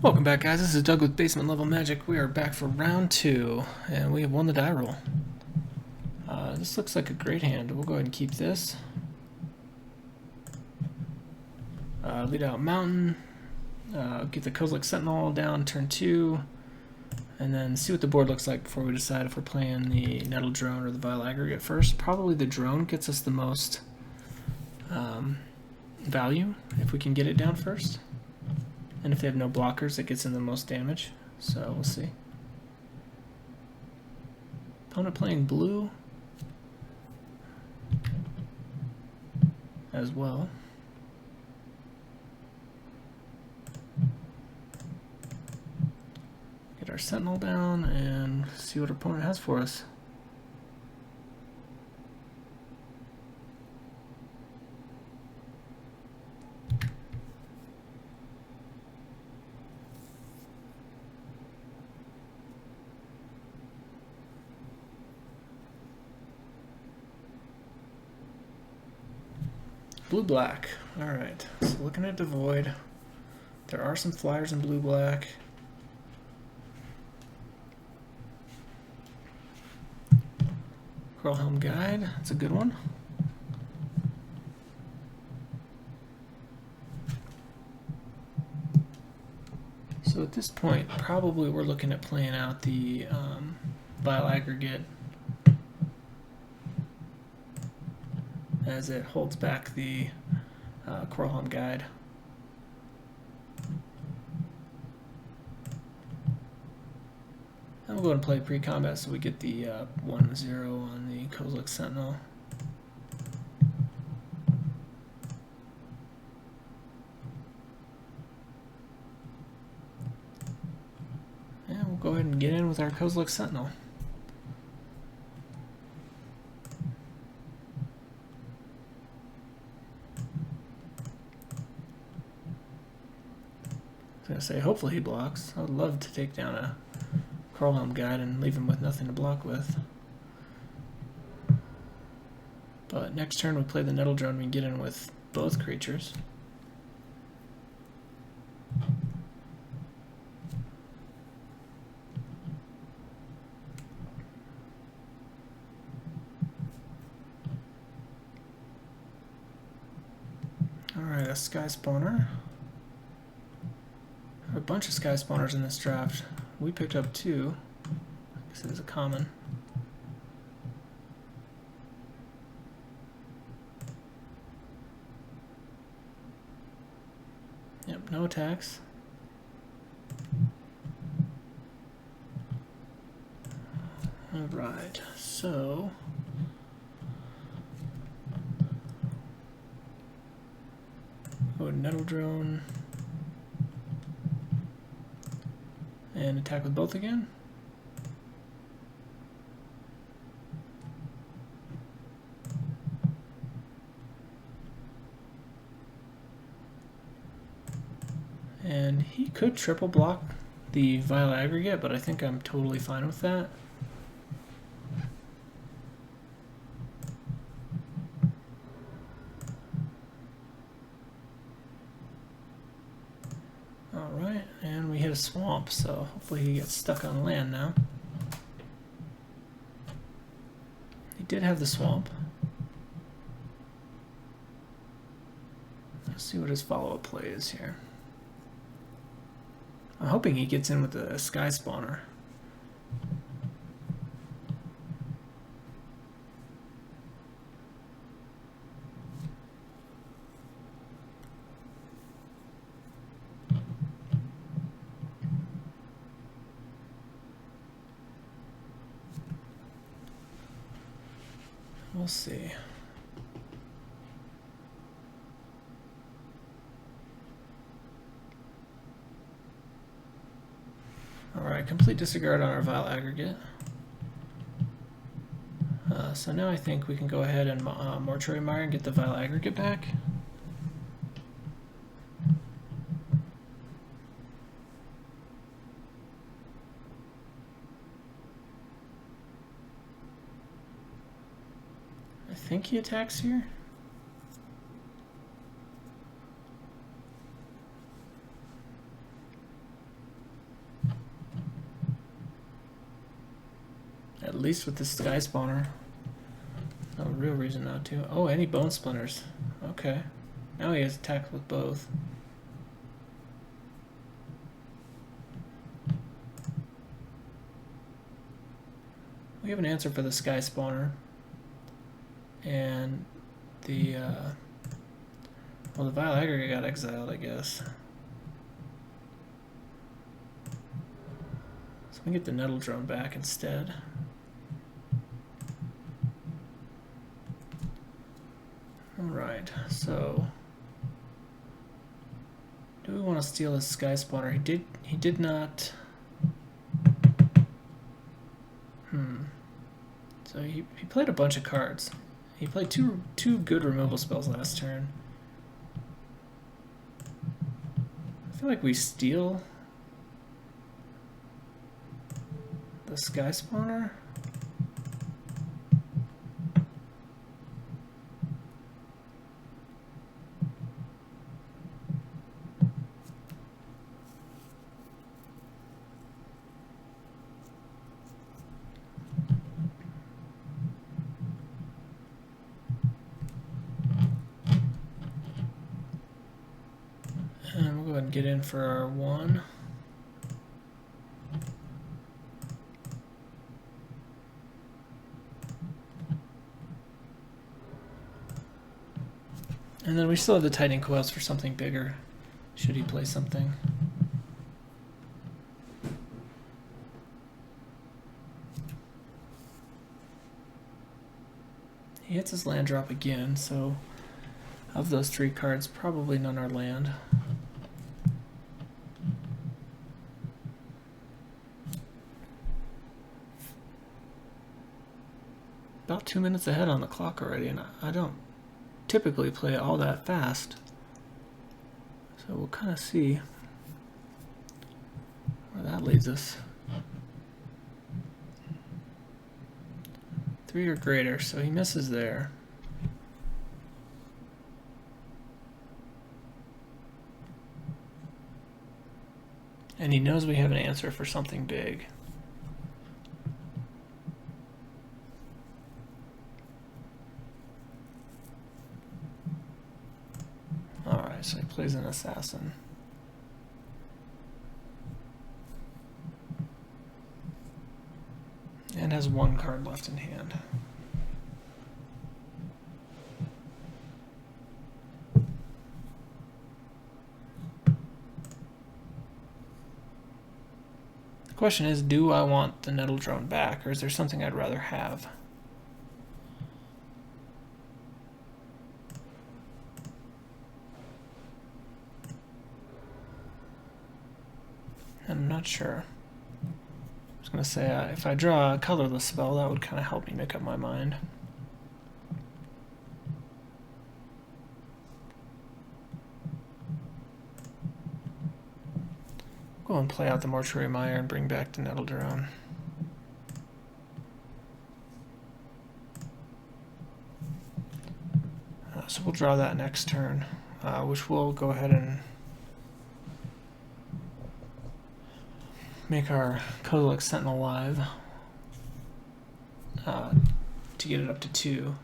Welcome back, guys. This is Doug with Basement Level Magic. We are back for round 2, and we have won the die roll. This looks like a great hand. We'll go ahead and keep this. Lead out Mountain. Get the Kozilek Sentinel down turn 2, and then see what the board looks like before we decide if we're playing the Nettle Drone or the Vile Aggregate first. Probably the Drone gets us the most value if we can get it down first. And if they have no blockers, it gets in the most damage. So we'll see. Opponent playing blue as well. Get our Sentinel down and see what our opponent has for us. Blue-black. Alright, so looking at Devoid. There are some flyers in blue-black. Coral Guide, that's a good one. So at this point, probably we're looking at playing out the Vile Aggregate as it holds back the Coral Guide. And we'll go ahead and play pre-combat so we get the 1-0 on the Kozilek Sentinel. And we'll go ahead and get in with our Kozilek Sentinel. I was gonna say, hopefully he blocks. I would love to take down a Coral Guide and leave him with nothing to block with. But next turn we play the Nettle Drone, we can get in with both creatures. Alright, a Sky Spawner. A bunch of Sky Spawners in this draft. We picked up 2. I guess it is a common. Yep, no attacks. Alright, so go to Nettle Drone and attack with both again. And he could triple block the Vile Aggregate, but I think I'm totally fine with that. Alright, and we hit a swamp, so hopefully he gets stuck on land now. He did have the swamp. Let's see what his follow-up play is here. I'm hoping he gets in with the Sky Spawner. We'll see. Alright, complete disregard on our Vile Aggregate. So now I think we can go ahead and Mortuary Mire and get the Vile Aggregate back. I think he attacks here. at least with the sky spawner. No real reason not to. Oh, any bone splinters. Okay. Now he has attack with both. We have an answer for the sky spawner. And the, well, the Vile Aggregate got exiled, I guess. So we can get the Nettle Drone back instead. Alright, so do we want to steal his sky spawner? He did not. So he played a bunch of cards. He played two good removal spells last turn. I feel like we steal the sky spawner. And we'll go ahead and get in for our 1. And then we still have the Tightening Coils for something bigger, should he play something. He hits his land drop again, so of those 3 cards, probably none are land. About 2 minutes ahead on the clock already, and I don't typically play all that fast. So we'll kind of see where that leads us. 3 or greater, so he misses there. And he knows we have an answer for something big. Alright, so he plays an assassin. And has 1 card left in hand. The question is, do I want the Nettle Drone back, or is there something I'd rather have? I'm not sure. I was going to say, if I draw a colorless spell, that would kind of help me make up my mind. Go and play out the Mortuary Mire and bring back the Nettle Drone. So we'll draw that next turn, which we'll go ahead and make our Kozilek Sentinel live to get it up to 2.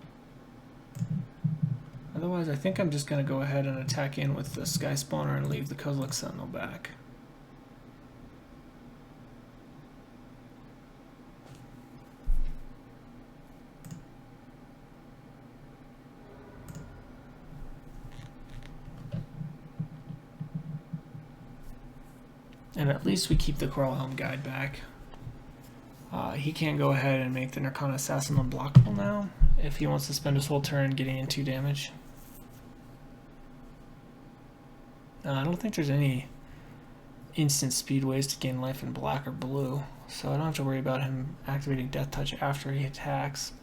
Otherwise, I think I'm just going to go ahead and attack in with the Sky Spawner and leave the Kozilek Sentinel back. And at least we keep the Coral Helm Guide back. He can't go ahead and make the Nirkana Assassin unblockable now if he wants to spend his whole turn getting in 2 damage. I don't think there's any instant speed ways to gain life in black or blue, so I don't have to worry about him activating Death Touch after he attacks.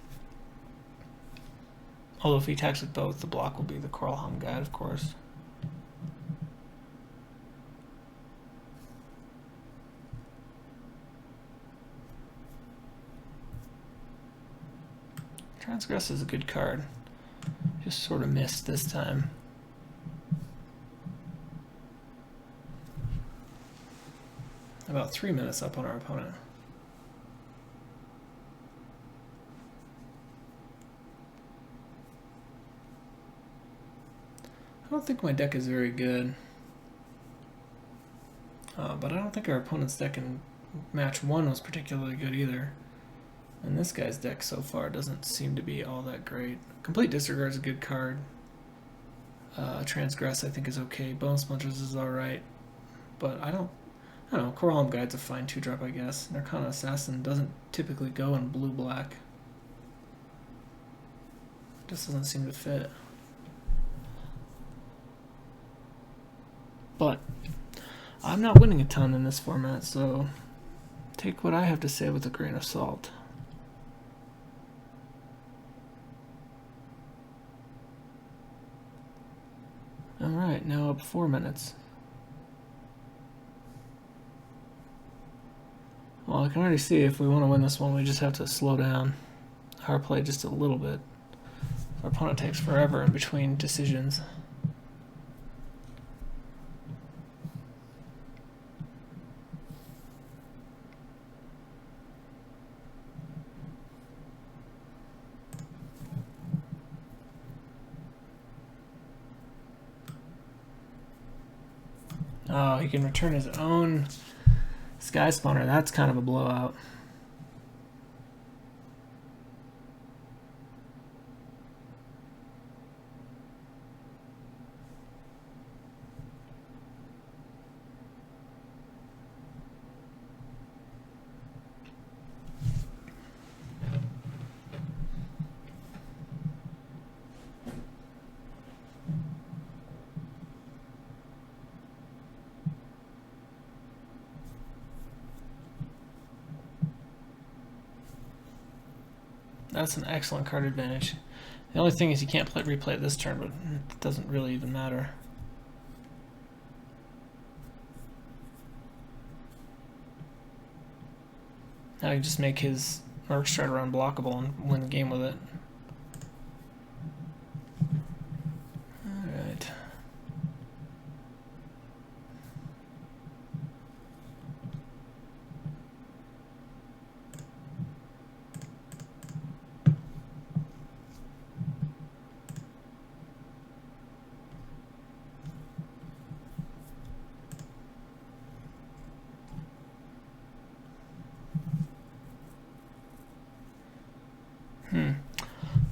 Although if he attacks with both, the block will be the Coral Helm Guide, of course. Transgress is a good card. Just sort of missed this time. About 3 minutes up on our opponent. don't think my deck is very good. But I don't think our opponent's deck in match 1 was particularly good either. And this guy's deck so far doesn't seem to be all that great. Complete Disregard is a good card. Transgress I think is okay. Bone Splinters is alright. But I don't know. Coral Guide's a fine 2-drop, I guess. Narcana Assassin doesn't typically go in blue-black. Just doesn't seem to fit. But I'm not winning a ton in this format, so take what I have to say with a grain of salt. Alright, now up 4 minutes. Well, I can already see if we want to win this one, we just have to slow down our play just a little bit. Our opponent takes forever in between decisions. Oh, he can return his own Sky Spawner. That's kind of a blowout. That's an excellent card advantage. The only thing is you can't replay it this turn, but it doesn't really even matter. Now you just make his Merc Strider unblockable and win the game with it. Alright.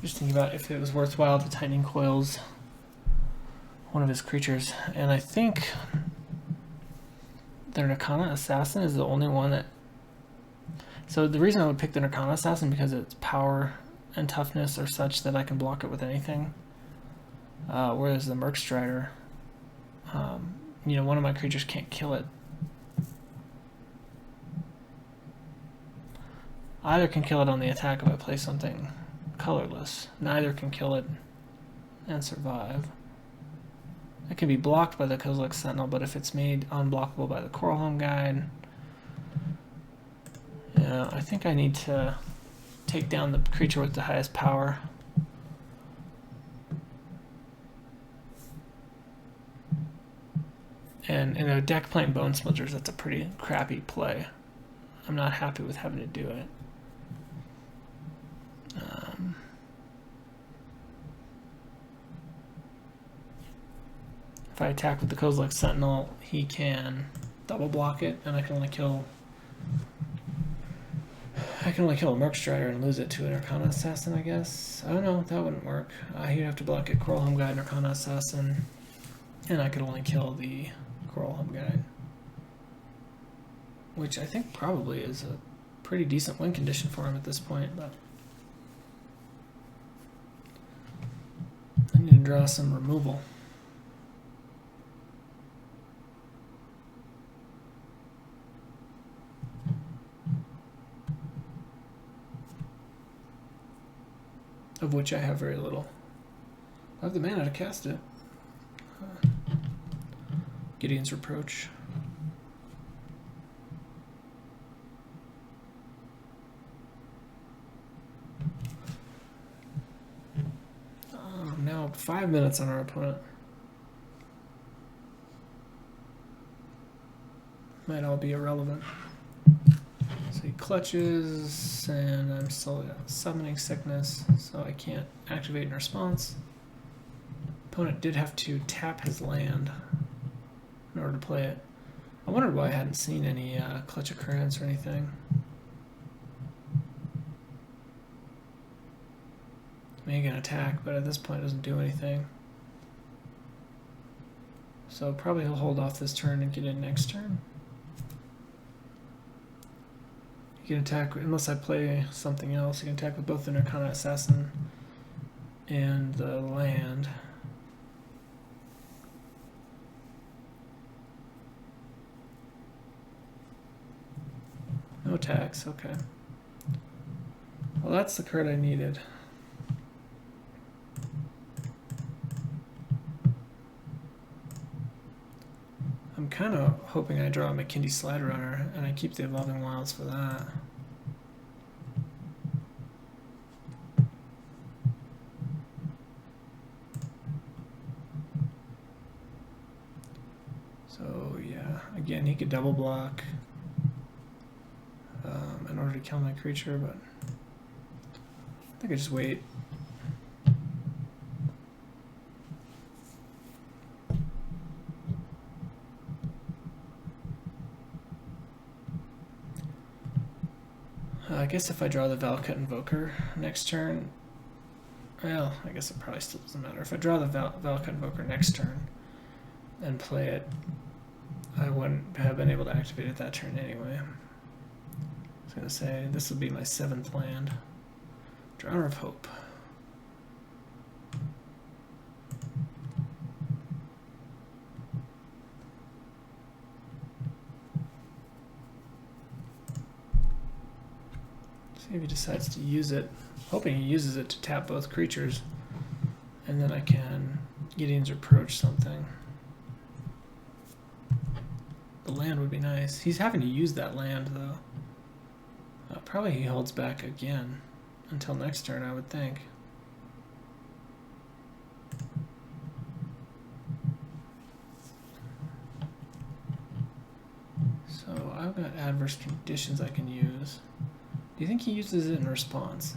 Just thinking about if it was worthwhile to Tightening Coils one of his creatures, and I think the Narcana Assassin is the only one that... So the reason I would pick the Narcana Assassin because its power and toughness are such that I can block it with anything, whereas the Merc Strider, you know, one of my creatures can't kill it. Either can kill it on the attack if I play something colorless. Neither can kill it and survive. It can be blocked by the Kozilek Sentinel, but if it's made unblockable by the Coralhelm Guide, yeah, I think I need to take down the creature with the highest power. And in a deck playing Bone Splinters, that's a pretty crappy play. I'm not happy with having to do it. If I attack with the Kozilek Sentinel, he can double block it, and I can only kill a Merc Strider and lose it to an Arcana Assassin, I guess. I don't know, that wouldn't work. He'd have to block it Coralhelm Guide and Arcana Assassin, and I could only kill the Coralhelm Guide, which I think probably is a pretty decent win condition for him at this point, but I need to draw some removal. Of which I have very little. I have the mana to cast it. Gideon's Reproach. Now 5 minutes on our opponent. Might all be irrelevant. So he clutches, and I'm still summoning Sickness, so I can't activate in response. Opponent did have to tap his land in order to play it. I wondered why I hadn't seen any clutch occurrence or anything. I mean, he can attack, but at this point it doesn't do anything. So probably he'll hold off this turn and get in next turn. He can attack, unless I play something else, he can attack with both the Nirkana Assassin and the land. No attacks, okay. Well, that's the card I needed. I'm kind of hoping I draw a McKindy Slide Runner, and I keep the Evolving Wilds for that. So yeah, again, he could double block in order to kill my creature, but I think I just wait. I guess if I draw the Valakut Invoker next turn, well, I guess it probably still doesn't matter. If I draw the Valakut Invoker next turn and play it, I wouldn't have been able to activate it that turn anyway. I was going to say, this will be my 7th land. Drowner of Hope. See if he decides to use it. Hoping he uses it to tap both creatures, and then I can Gideon's Reproach something. The land would be nice. He's having to use that land though. Probably he holds back again until next turn, I would think. So I've got adverse conditions I can use. Do you think he uses it in response?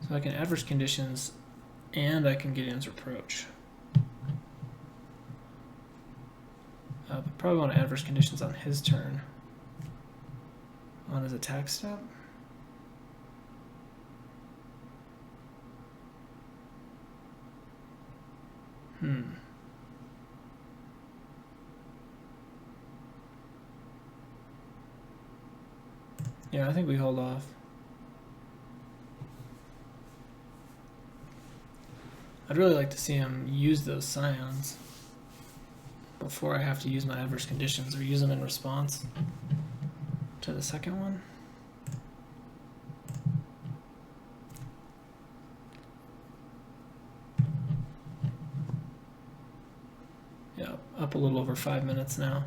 So I can adverse conditions and I can Gideon's Reproach. But probably want adverse conditions on his turn. On his attack step. Yeah, I think we hold off. I'd really like to see him use those Scions before I have to use my adverse conditions, or use them in response to the second one. Yeah, up a little over 5 minutes now.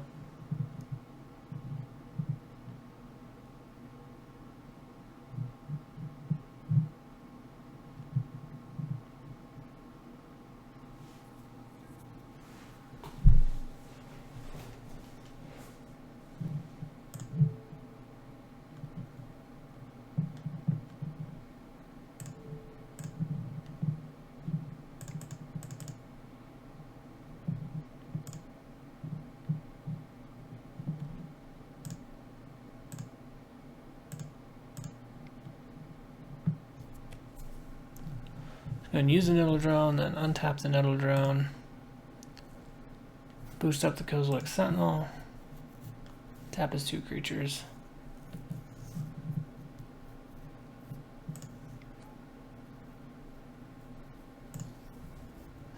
And use the Nettle Drone, then untap the Nettle Drone. Boost up the Kozilek Sentinel. Tap his 2 creatures.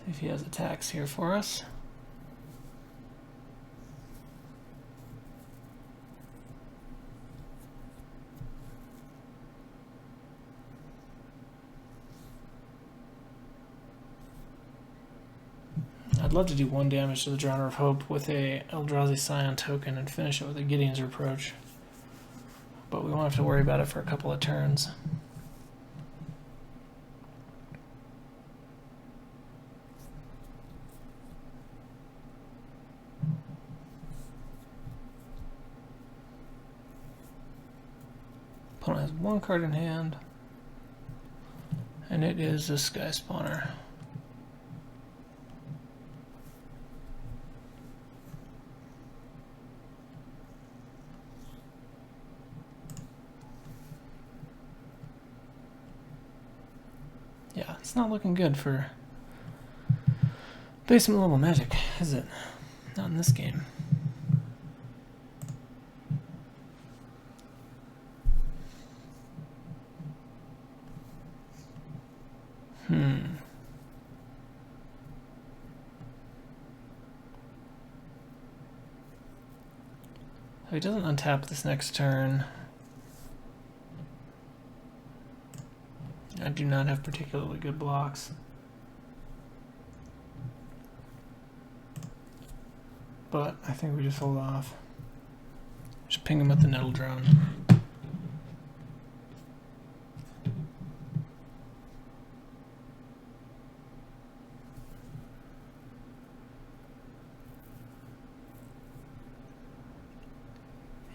See if he has attacks here for us. I'd love to do 1 damage to the Drowner of Hope with a Eldrazi Scion token and finish it with a Gideon's Reproach. But we won't have to worry about it for a couple of turns. Opponent has one card in hand, and it is a Sky Spawner. Yeah, it's not looking good for basement level Magic, is it? Not in this game. So he doesn't untap this next turn. I do not have particularly good blocks. But I think we just hold off. Just ping him with the Nettle Drone.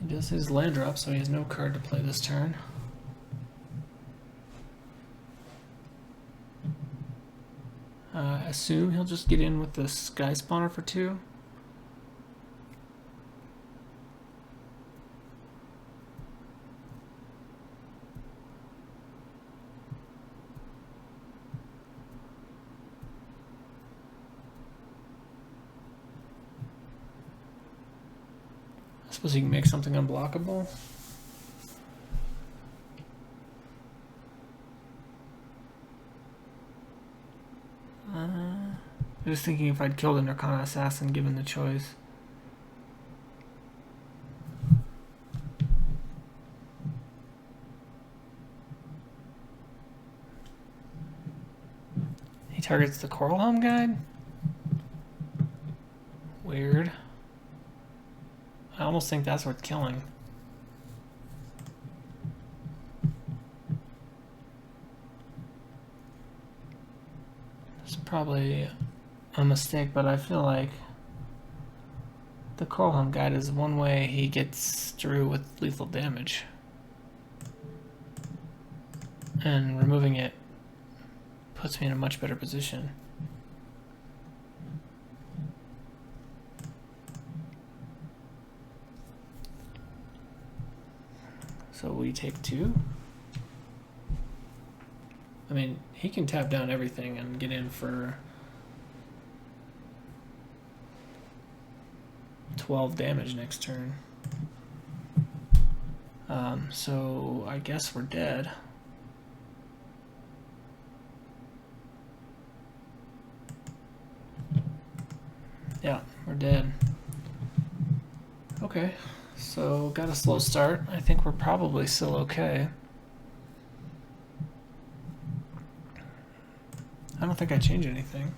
He does his land drop, so he has no card to play this turn. I assume he'll just get in with the Sky Spawner for 2. I suppose he can make something unblockable. I was thinking if I'd killed a Narcana Assassin given the choice. He targets the Coral Helm Guide? Weird. I almost think that's worth killing. It's probably a mistake, but I feel like the Coral Helm Guide is one way he gets through with lethal damage. And removing it puts me in a much better position. So we take 2. I mean, he can tap down everything and get in for 12 damage next turn. So I guess we're dead. Yeah, we're dead. Okay, so got a slow start. I think we're probably still okay. I don't think I changed anything.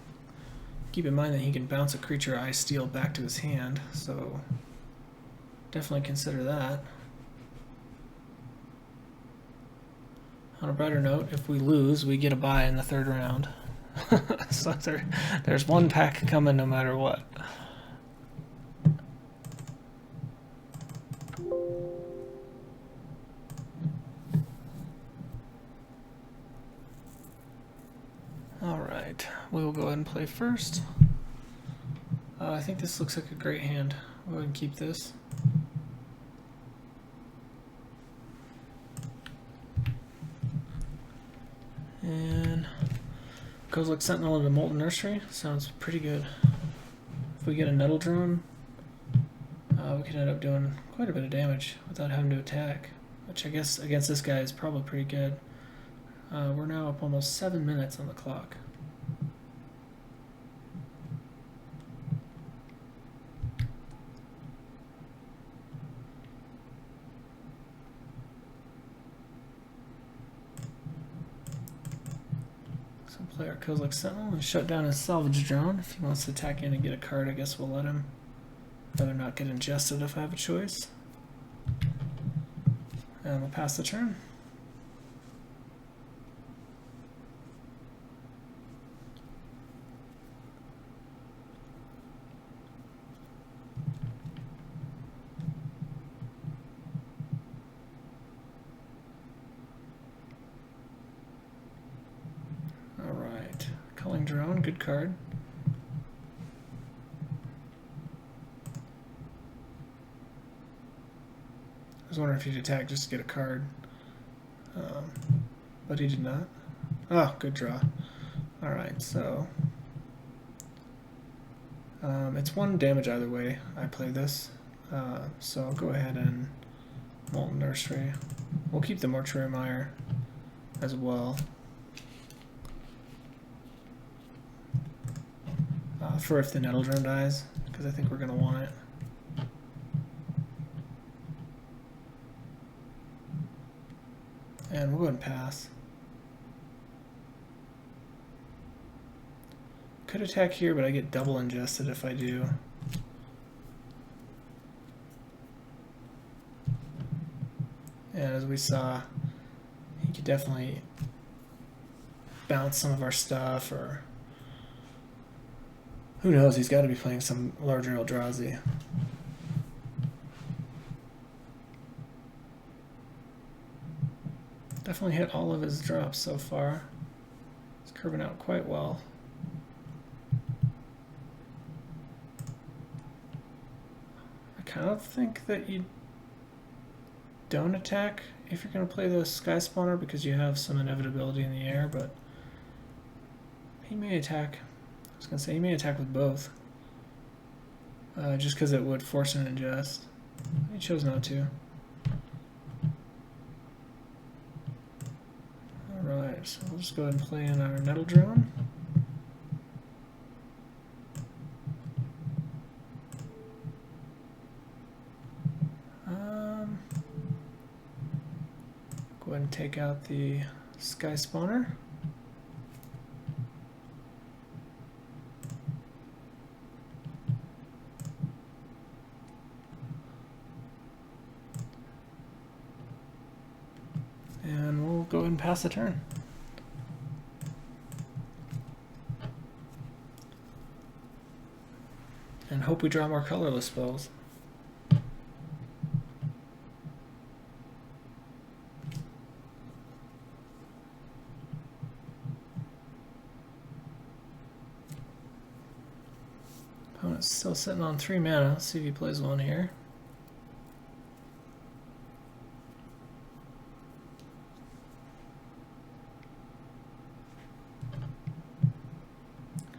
Keep in mind that he can bounce a creature I steal back to his hand, so definitely consider that. On a brighter note, if we lose, we get a bye in the 3rd round. So there's one pack coming no matter what. Alright, we will go ahead and play first. I think this looks like a great hand. We'll go ahead and keep this. And Kozilek Sentinel into Molten Nursery sounds pretty good. If we get a Nettle Drone, we can end up doing quite a bit of damage without having to attack, which I guess against this guy is probably pretty good. We're now up almost 7 minutes on the clock. So play our Kozilek Sentinel and shut down his Salvage Drone. If he wants to attack in and get a card, I guess we'll let him. Rather not get ingested if I have a choice. And we'll pass the turn. drone, good card. I was wondering if he'd attack just to get a card, but he did not. Oh, good draw. Alright, so it's 1 damage either way I play this, so I'll go ahead and Molten Nursery. We'll keep the Mortuary Mire as well. For if the Nettle Drone dies, because I think we're going to want it. And we'll go ahead and pass. Could attack here, but I get double ingested if I do. And as we saw, he could definitely bounce some of our stuff, or who knows, he's got to be playing some larger Eldrazi. Definitely hit all of his drops so far. He's curving out quite well. I kind of think that you don't attack if you're going to play the Sky Spawner because you have some inevitability in the air, but he may attack. I was going to say he may attack with both. Just because it would force an ingest. He chose not to. Alright, so we'll just go ahead and play in our Nettle Drone. Go ahead and take out the Sky Spawner. And we'll go ahead and pass the turn. And hope we draw more colorless spells. Opponent's still sitting on 3 mana. Let's see if he plays one here.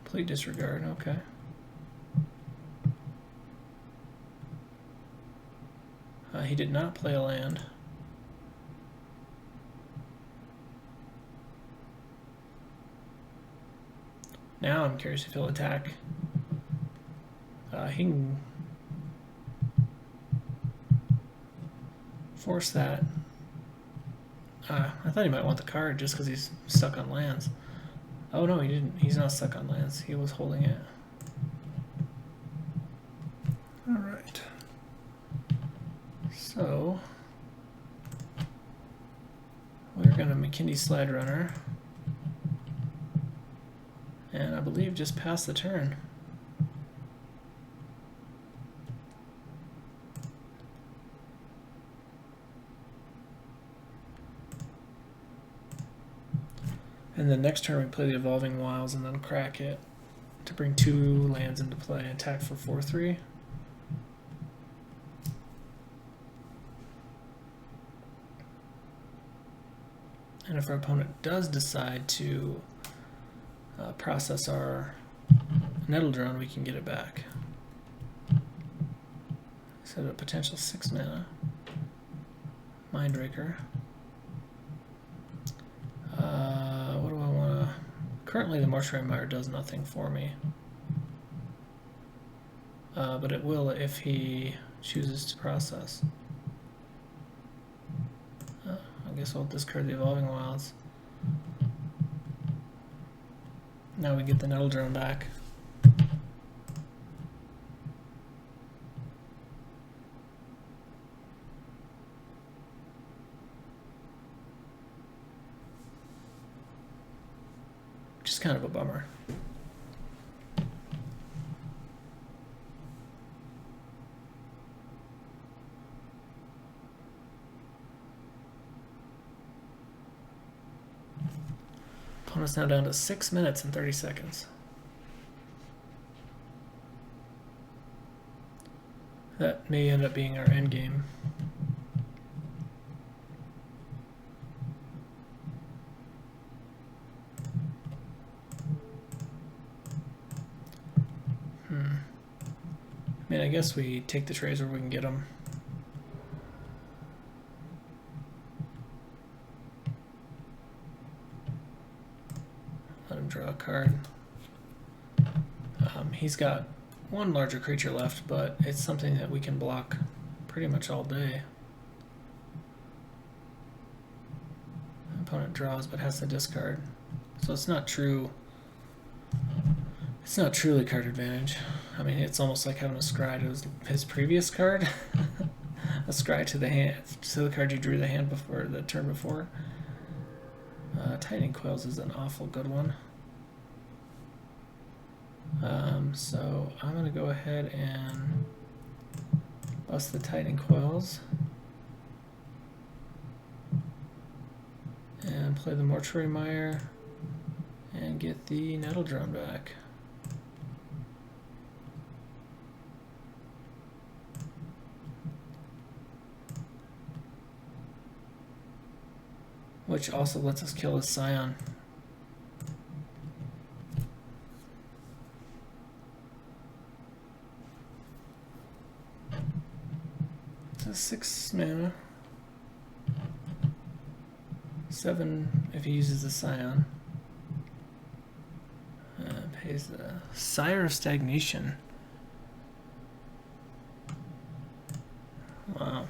Complete disregard, okay. He did not play a land. Now I'm curious if he'll attack. He can force that. I thought he might want the card just because he's stuck on lands. Oh no, he didn't. He's not stuck on lands. He was holding it. Alright. So we're going to McKinney Slide Runner. And I believe just pass the turn. And then next turn we play the Evolving Wilds and then crack it to bring 2 lands into play. Attack for 4/3. And if our opponent does decide to process our Nettle Drone, we can get it back. Set a potential 6 mana. Mindraker. What do I want to... Currently the Mortuary Mire does nothing for me. But it will if he chooses to process. I guess I'll discard the Evolving Wilds. Now we get the Nettle Drone back. Which is kind of a bummer. Opponent's now down to 6 minutes and 30 seconds. That may end up being our end game. I mean, I guess we take the trays where we can get them. Let him draw a card. He's got one larger creature left, but it's something that we can block pretty much all day. Opponent draws but has to discard. So it's not true. It's not truly card advantage. I mean, it's almost like having a scry to his previous card. A scry to the hand, to the card you drew the hand before, the turn before. Tightening Coils is an awful good one. So I'm going to go ahead and bust the Tightening Coils and play the Mortuary Mire and get the Nettle Drone back. Which also lets us kill his Scion. It's a 6 mana. 7 if he uses the Scion. Pays the Sire of Stagnation. Wow.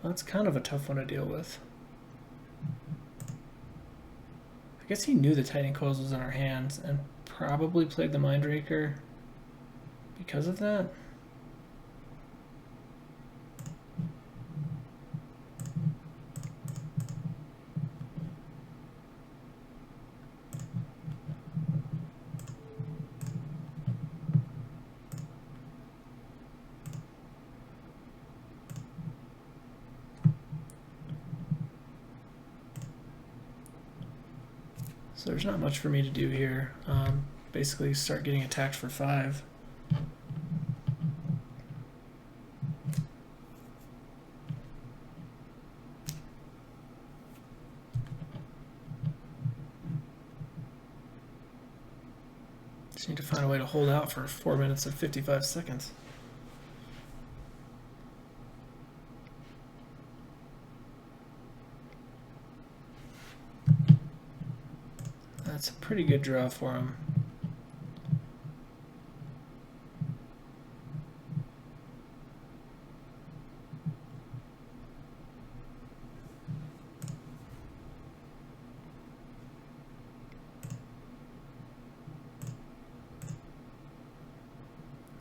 That's kind of a tough one to deal with. I guess he knew the Tightening Coils was in our hands and probably played the Mindraker because of that. So there's not much for me to do here. Basically start getting attacked for 5. Just need to find a way to hold out for 4 minutes and 55 seconds. That's a pretty good draw for him.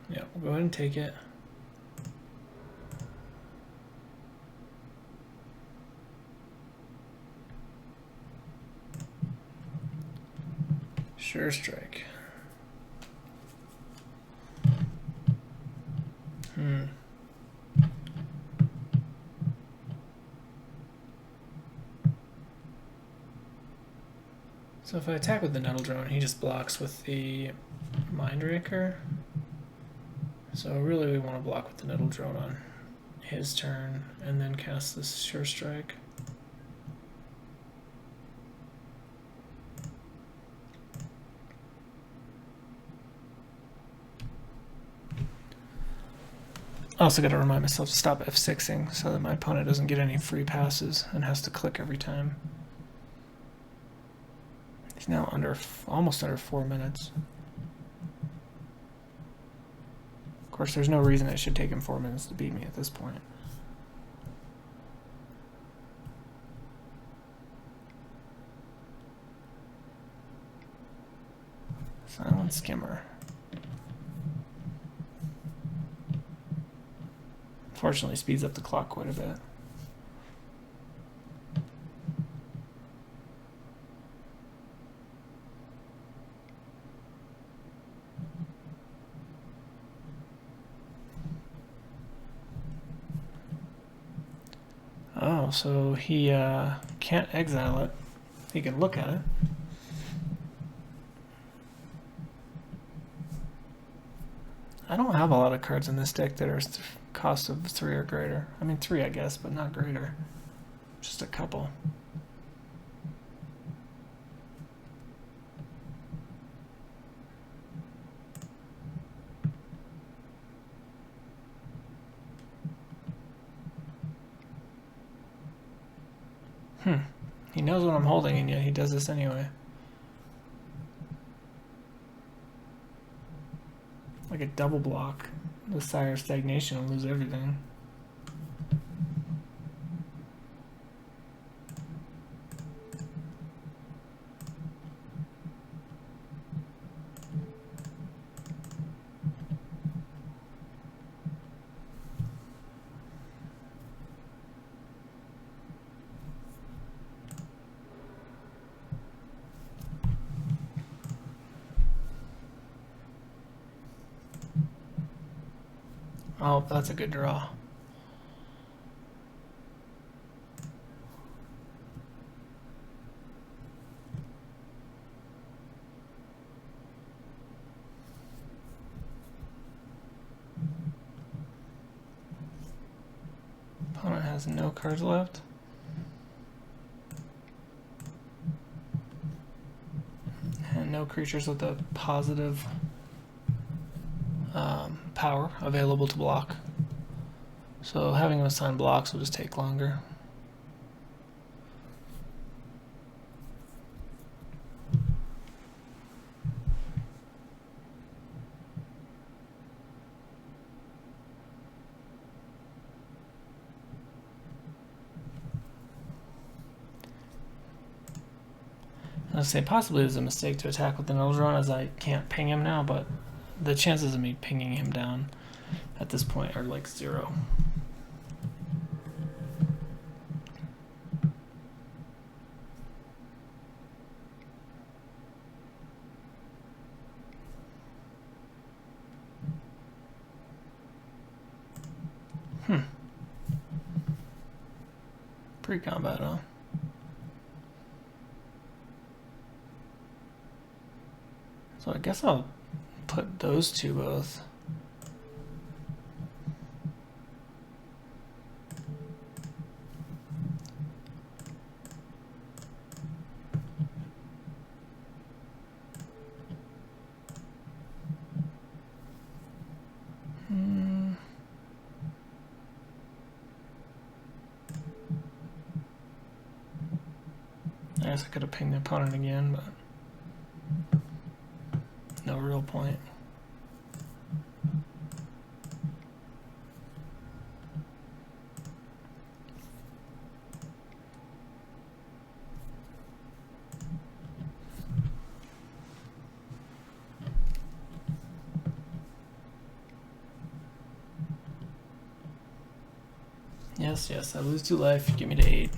Yeah, we'll go ahead and take it. Sure strike. So if I attack with the Nettle Drone, he just blocks with the Mindraker. So really we want to block with the Nettle Drone on his turn and then cast this Sure Strike. I also got to remind myself to stop F6ing so that my opponent doesn't get any free passes and has to click every time. He's now almost under 4 minutes. Of course, there's no reason it should take him 4 minutes to beat me at this point. Silent Skimmer. Fortunately, speeds up the clock quite a bit. Oh, so he can't exile it. He can look at it. I don't have a lot of cards in this deck that are cost of 3 or greater. I mean 3 I guess, but not greater. Just a couple. He knows what I'm holding and yet he does this anyway. Like a double block. The Sire Stagnation will lose everything. Oh, that's a good draw. Opponent has no cards left. And no creatures with a positive power available to block. So having him assign blocks will just take longer. I'd say possibly it was a mistake to attack with the Nildrone as I can't ping him now, but the chances of me pinging him down at this point are like 0. Pre-combat, huh? So I guess I'll put those two both. I guess I could have pinged the opponent again, but no real point. Yes, I lose 2 life, get me to 8.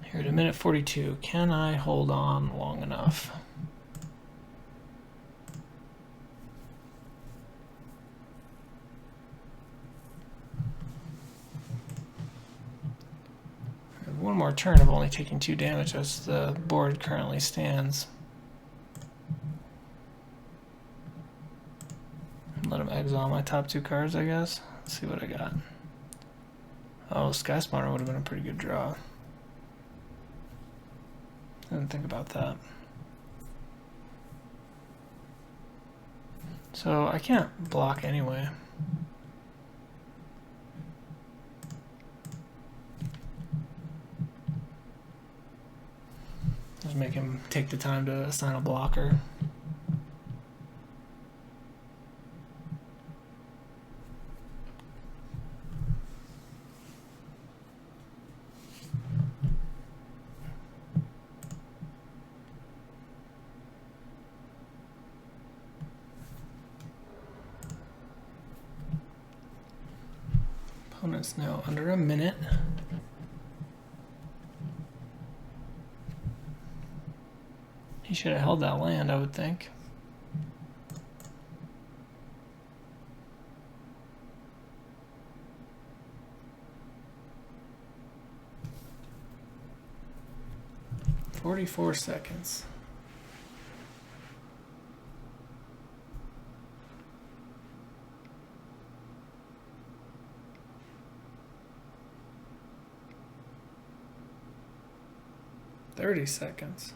Here at a minute 42, can I hold on long enough? I have 1 more turn of only taking 2 damage as the board currently stands. Let him exile my top 2 cards, I guess. Let's see what I got. Oh, Sky Spawner would have been a pretty good draw. Didn't think about that. So I can't block anyway. Just make him take the time to assign a blocker. Opponent's now under a minute. He should have held that land, I would think. 44 seconds. "30 seconds.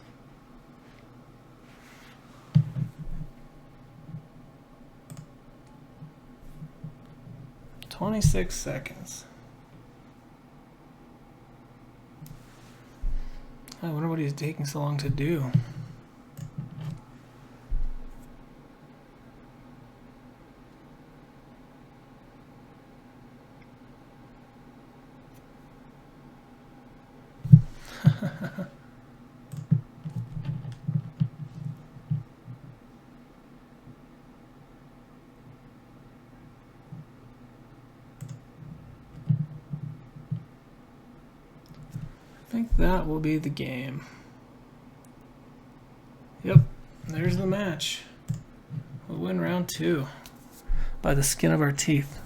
26 seconds. I wonder what he's taking so long to do. I think that will be the game. Yep, there's the match. We'll win round 2 by the skin of our teeth.